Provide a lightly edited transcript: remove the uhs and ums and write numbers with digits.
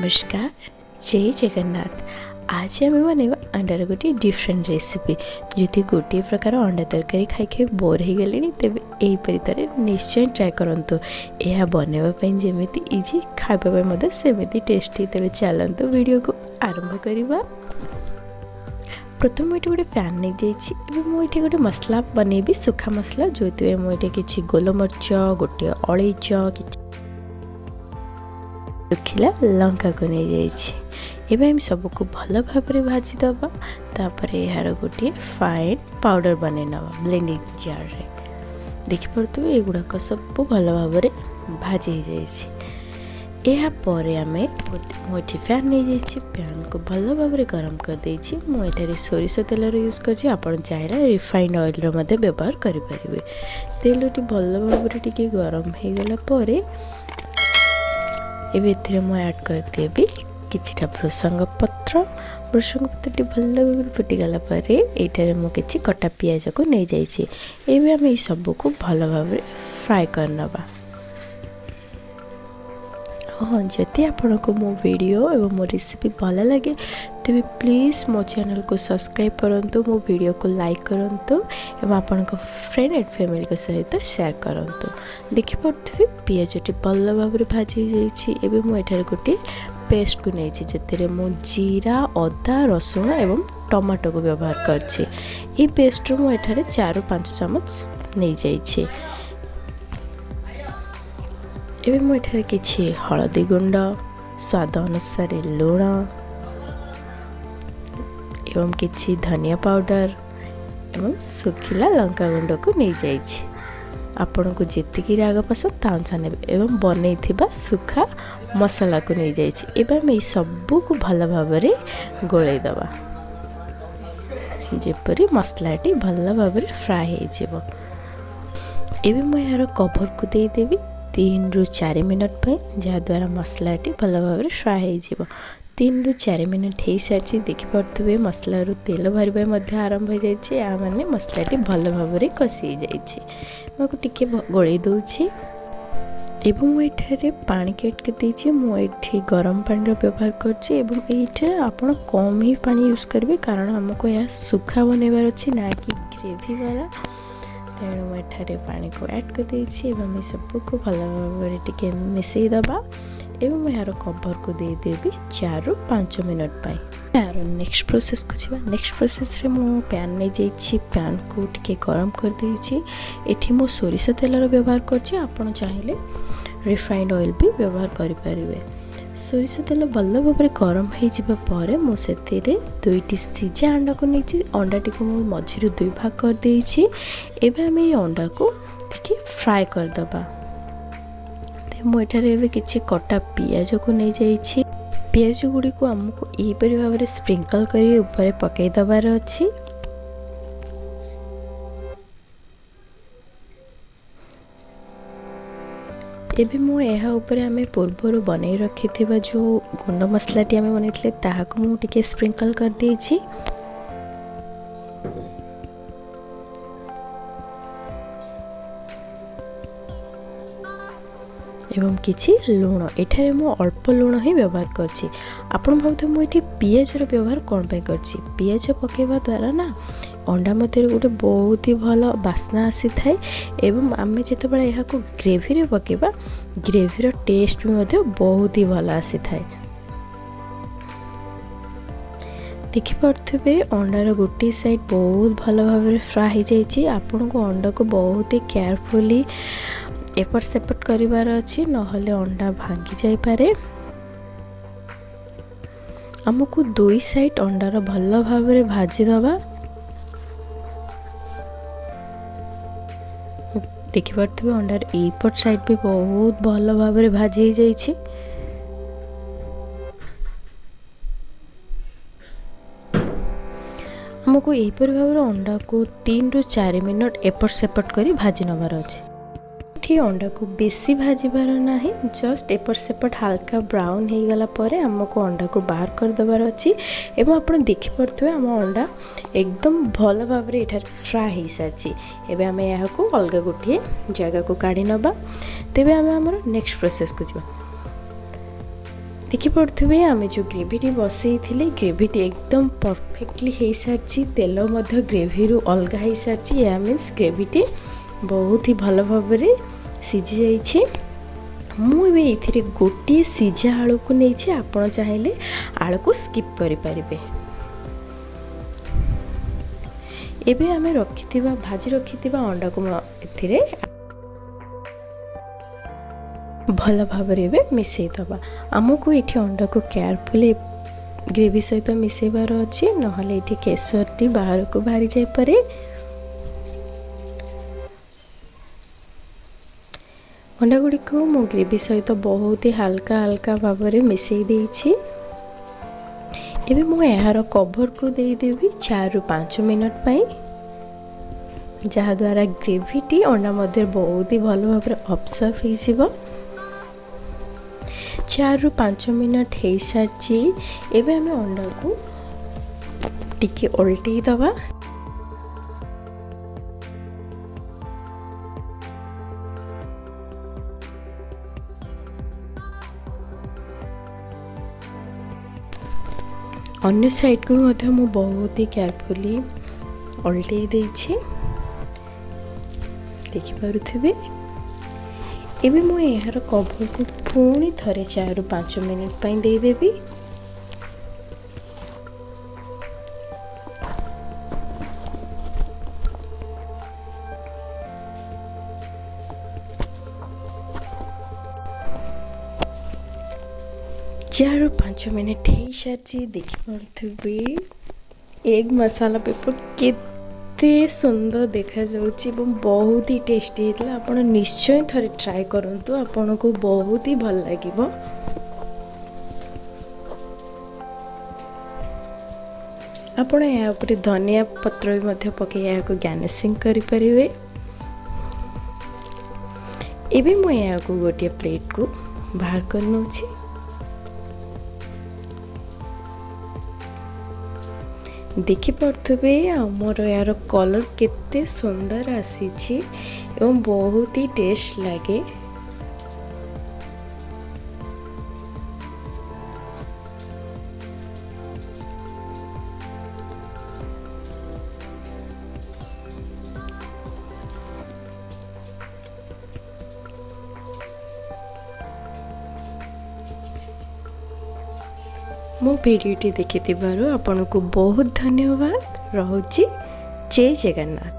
नमस्कार, जय जगन्नाथ। आज आम बनवा अंडार गोटे डिफरेंट रेसिपी। जदि गोटे प्रकार अंडा तरकारी खाई खाई बोर हो गले तेज यहीपरी निश्चय ट्राए करूँ। यह बनवाई जमी इजी खावाई सेमती टेस्टी। तेज चलतु वीडियो को आरंभ करवा। प्रथम मुझे गोटे पैन नहीं जाइए मुझे गोटे मसला बनैबी सुखा मसला जो मुझे किसी गोलमरीच गोटे अलैच कि सुखिला लंका को नहीं जाइए। सबको भल भाव में भाजीदबा। तापर यार गोटे फाइन पाउडर बनईना ब्लेंडिंग जार रे देखिपे एगुड़ाक सब भल भाव में भाजी यापर आम गोटे फैन नहीं जाइए। पैन को भल भाव में गरम कर देछि। मुझे सोरिष तेल यूज कर चाहिए रिफाइंड ऑयल व्यवहार करें। तेलटी भल भाव में गरम हो गला एबे मु ऐड करदेवी किछिटा भृषंग पत्र भल भाव फुटीगला ये मुझे कटा पियाज को नहीं जाइए। एबे आम सब को भल भाव में फ्राए करनबा। हाँ जदि आपण को मो वीडियो एवं मो रेसिपी भल लगे तेज प्लीज़ मो चैनल को सब्सक्राइब करंतु, मो वीडियो को लाइक करंतु एवं आपण को फ्रेंड एंड फैमिली के सहित शेयर करंतु। देखिपे पियाजटी भल भाव में भाजी जाइए। मुझे गोटे पेस्ट को नहीं जो मु जीरा अदा रसुण एवं टमाटो को व्यवहार कर पेस्ट मुझे 4-5 चामच नहीं जाइए। एवं मुझे किसी हलदी गुंड स्वाद अनुसार लुण एवं किसी धनिया पाउडर एवं सुखिला लंका गुंड को नहीं जाइए। आपण को जीतिकी राग पसंद ता अनुसार ने एवं बनई सुखा मसाला को नहीं जाइए। एवं सब को भल भाव में गोलैदबा जेपरी मसलाटी भल भाव में फ्राए हो। यार कवर को देदेवी 3-4 मिनट जहाद्वारा मसलाटी भल भाव में फ्राए हो। 3-4 मिनट हो सारी देखिपे मसला तेल बाहर आरंभ हो जाए। या माने मसलाटी भल भाव में कषि टे गोल दूची। मुझे पानी केट के मुझे गरम पानी व्यवहार कर आप कम ही पानी यूज करेंगे कारण आमको यह सुखा बनवार अच्छी ना कि ग्रेवी वाला। तेणु मुझे पानी को ऐड कर देछि। सबको भल भाव में मिसईदबा एवं यार कवर को देदेवी 4-5 मिनट यार नेक्स्ट प्रोसेस को जा। नेक्स्ट प्रोसेस रे मु पैन नहीं जाइए। पैन को टिके गरम कर देछि। एठी मु सोरिष तेलर व्यवहार करछि। आपण चाहिए रिफाइंड ऑयल भी व्यवहार करें। सोरिष तेल भल भाव में गरम हो मुझे 2टी सीझा अंडा को नहीं अंडाटी को मझिरु 2 भाग कर देछि। एबे हम ये अंडा को टिके फ्राए करदबा। मुझे किसी कटा पियाज को नहीं जाइए। पियाज गुड़ी को आमको यहीपरि भाव में स्प्रिंकल कर ऊपर पकई दबार अच्छी। एबे मु एहा ऊपर आमे पूर्वर बनई रखी जो गुंड मसलाटी आमे बनैथिले ताहाको मु टिके स्प्रिंकल कर देछि। एवं किछि लुण एठारे मु अल्प लुण ही व्यवहार करछि। आपण भावते मु एठी पियाजर व्यवहार कोन पे करछि। पियाज पकेवा द्वारा ना अंडा मध्य गोटे बहुत ही भल बास्ना आसी थाए। एवं आमे जेतेबेले एहा को ग्रेवी रे पकेबा ग्रेवीर टेस्ट भी मध्य बहुत ही भल आसी थाए। देखिपे अंडार गोटे साइड बहुत भल भाव में फ्राए हो जाइए। आपण को अंडा को बहुत ही केयरफुली एपट सेपट करिवार अछि नहले अंडा भांगी जाई पारे। हमको 2 साइड अंडार भल भाव में भाजी दबा। देखिपे अंडार एपट साइड भी बहुत भल भाव में भाजी जाइए। हमको यहीपरि भाव में अंडा को 3-4 मिनट एपट सेपट करी भाजी नबार अच्छे। अंडा को बेसी भाजबार ना जस्ट एपट सेपट हल्का ब्राउन हो गला परे हमको अंडा को बाहर कर दबार अच्छी। एवं आप देखिपे आम अंडा एकदम भल भाव में एठार फ्राए हो सारी। एवं आम यहाँ को अलग गोटे जगह को काढ़ी नबा। तेबे आम आमर नेक्स्ट प्रोसेस को जा। देखिपे आम जो ग्रेवीटी बसई ग्रेवीटी एकदम परफेक्टली हो सारी तेल ग्रेवी रू अलग हो सारी या मीन्स ग्रेवीटी बहुत ही भल भाव सीझी जाइए। मुझे ये गोटे सीझा आलू को नहीं आपण चाहिए आलू को स्किप करें। एबे आमे रखिथिबा भाजी रखिथिबा अंडा को एथिरे भल भाव मिसई दबा। आमको ये अंडा को केयरफुली ग्रेवी सहित मिसेबार अच्छी नहले ये केसरटी बाहर को बाहरी जाई पारे। अंडा गुड़ी को मो ग्रेवी सहित बहुत ही हल्का हल्का भाव में मिसई देछि। एबे मो यार कवर को देदेवी 4 ରୁ 5 मिनट पाई, जहाद्वारा ग्रेवीटी अंडा मध्य बहुत ही भल भाव अब्सर्व हो। 4 ରୁ 5 मिनट हो सारी। एबे हमें अंडा को टिके उल्टई दबा। अन्य साइड को मु बहुत ही केयरफुली उल्टई देछि, देखि पारुथिबे। एबे मु यार कवर को पुणी थरे 4 ରୁ 5 मिनट पाई दे देबी। चार 5 मिनट हो सारी। देखिपे एग मसाला पेपर केते सुंदर देखा जाउची एवं बहुत ही टेस्टी होता। आप निश्चय थरे ट्राई करंतु, आपन को बहुत ही भल लागिबो। आपण या ऊपर धनिया पत्र भी मध्य पके या को गार्निशिंग करि परिबे। एबे मु या को गोटे प्लेट को बाहर कर नउची। देखिपे आमर यार कलर केते सुंदर आसी एवं बहुत ही टेस्ट लगे। मो वीडियोटी देखि आपन को बहुत धन्यवाद। रहुची। जय जगन्नाथ।